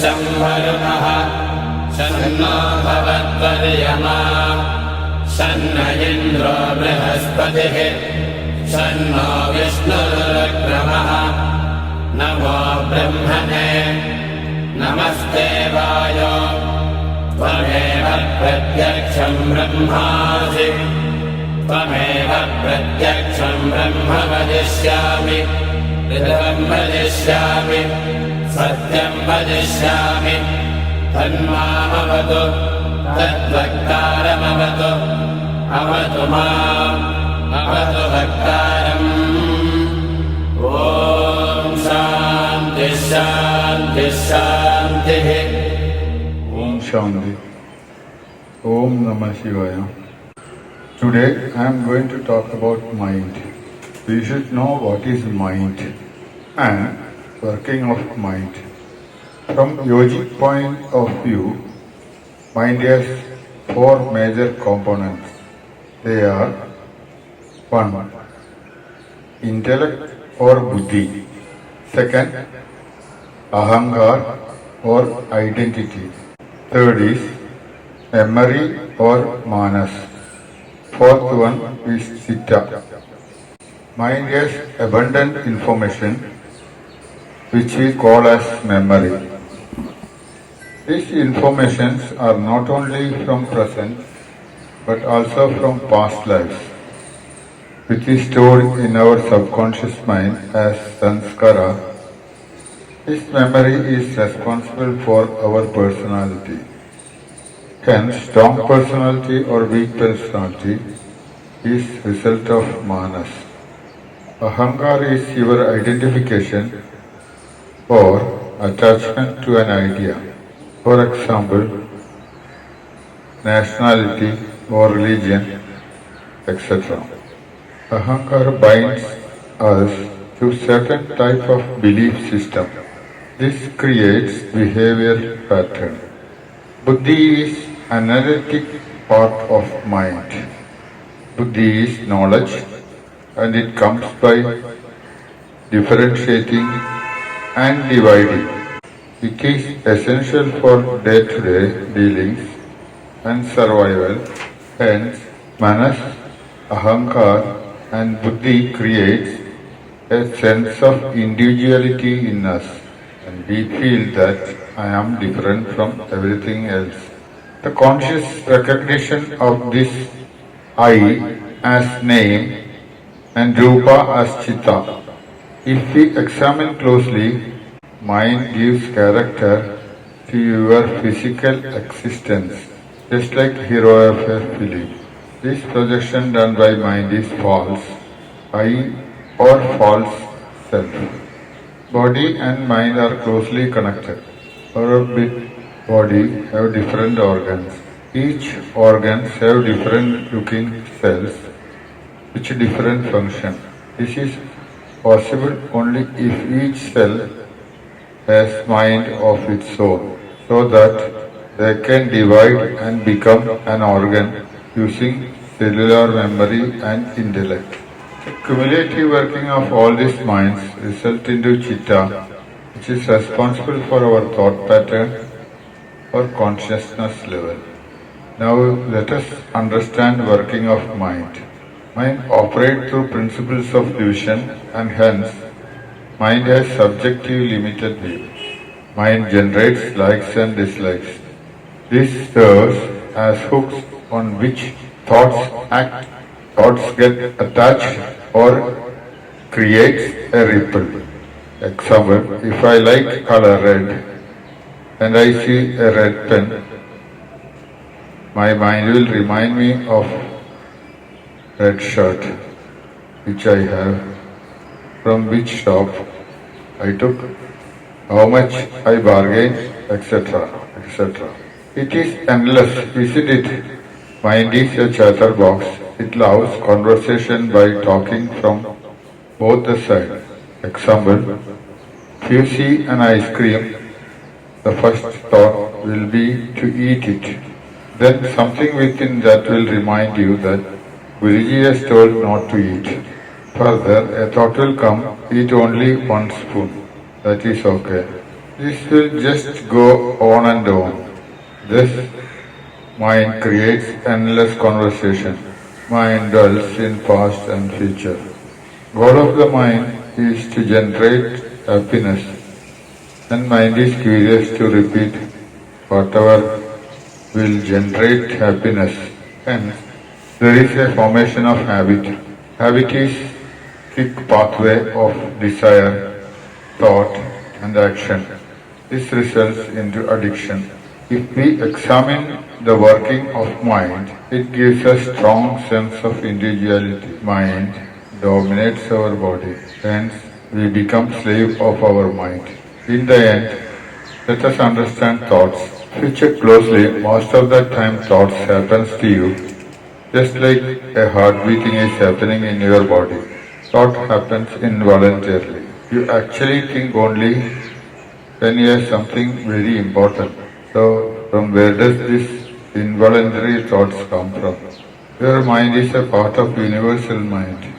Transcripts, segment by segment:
संवरुणः शन्नो भवत्वर्यमा शन्न इन्द्रो बृहस्पतिः शन्नो विष्णुरुक्रमः नमो ब्रह्मणे नमस्ते वायो त्वमेव प्रत्यक्षं ब्रह्मासि त्वमेव प्रत्यक्षं ब्रह्म वदिष्यामि ऋतं वदिष्यामि सत्यं वदिष्यामि तन्मामवतु तद्वक्तारमवतु अवतु माम् अवतु वक्तारम् ॐ शान्ति शान्ति शान्तिः Om Shanti. Om Namah Shivaya. Today I am going to talk about mind. We should know what is mind and working of mind. From yogic point of view, mind has four major components. They are 1. Intellect or buddhi. 2. Ahankar or identity. 3rd is memory or manas. 4th one is citta. Mind has abundant information which we call as memory. These informations are not only from present but also from past lives, which is stored in our subconscious mind as sanskara. This memory is responsible for our personality. Hence, strong personality or weak personality is result of manas. Ahankar is your identification or attachment to an idea. For example, nationality or religion, etc. Ahankar binds us to certain type of belief system. This creates behavior pattern. Buddhi is analytic part of mind. Buddhi is knowledge and it comes by differentiating and dividing. It is essential for day-to-day dealings and survival. Hence, manas, ahankar and buddhi creates a sense of individuality in us. And we feel that I am different from everything else. The conscious recognition of this I as name and rupa as chitta. If we examine closely, mind gives character to your physical existence, just like hero of a film. This projection done by mind is false, I or false self. Body and mind are closely connected. Our body have different organs. Each organs have different looking cells which different function. This is possible only if each cell has mind of its own, so that they can divide and become an organ using cellular memory and intellect. The cumulative working of all these minds result into chitta, which is responsible for our thought pattern or consciousness level. Now let us understand working of mind. Mind operates through principles of division and hence mind has subjective limited view. Mind generates likes and dislikes. This serves as hooks on which thoughts act. Thoughts get attached or creates a ripple. Example, if I like color red and I see a red pen, my mind will remind me of red shirt which I have, from which shop I took, how much I bargained, etc. etc. It is endless, isn't it? Mind is a chatterbox. It loves conversation by talking from both the sides. Example, if you see an ice cream, the first thought will be to eat it. Then something within that will remind you that Guruji has told not to eat. Further, a thought will come, eat only one spoon. That is okay. This will just go on and on. This mind creates endless conversation. Mind dwells in past and future. Goal of the mind is to generate happiness, and mind is curious to repeat whatever will generate happiness. Hence, there is a formation of habit. Habit is thick pathway of desire, thought, and action. This results into addiction. If we examine the working of mind, it gives a strong sense of individuality. Mind dominates our body, hence we become slave of our mind. In the end, let us understand thoughts. If you check closely, most of the time thoughts happens to you, just like a heart beating is happening in your body. Thought happens involuntarily. You actually think only when you have something very important. So, from where does this involuntary thoughts come from? Your mind is a part of universal mind.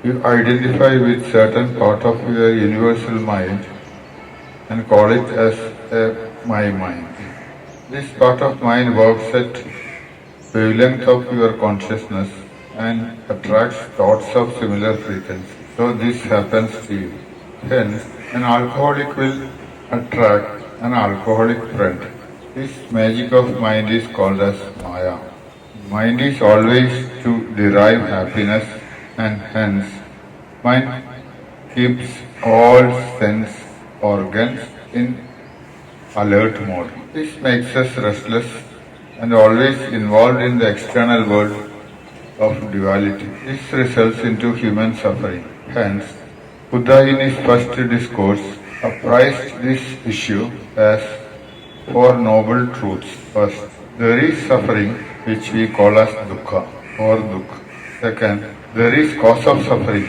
You identify with certain part of your universal mind and call it as a my mind. This part of mind works at wavelength of your consciousness and attracts thoughts of similar frequency. So this happens to you. Hence, an alcoholic will attract an alcoholic friend. This magic of mind is called as Maya. Mind is always to derive happiness, and hence mind keeps all sense organs in alert mode. This makes us restless and always involved in the external world of duality. This results into human suffering. Hence, Buddha in his first discourse appraised this issue as four noble truths. First, there is suffering which we call as dukkha or dukkha. Second, there is cause of suffering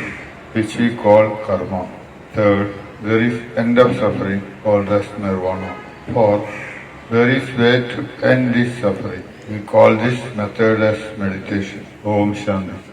which we call karma. Third, there is end of suffering called as nirvana. Fourth, there is way to end this suffering. We call this method as meditation. Om Shanti.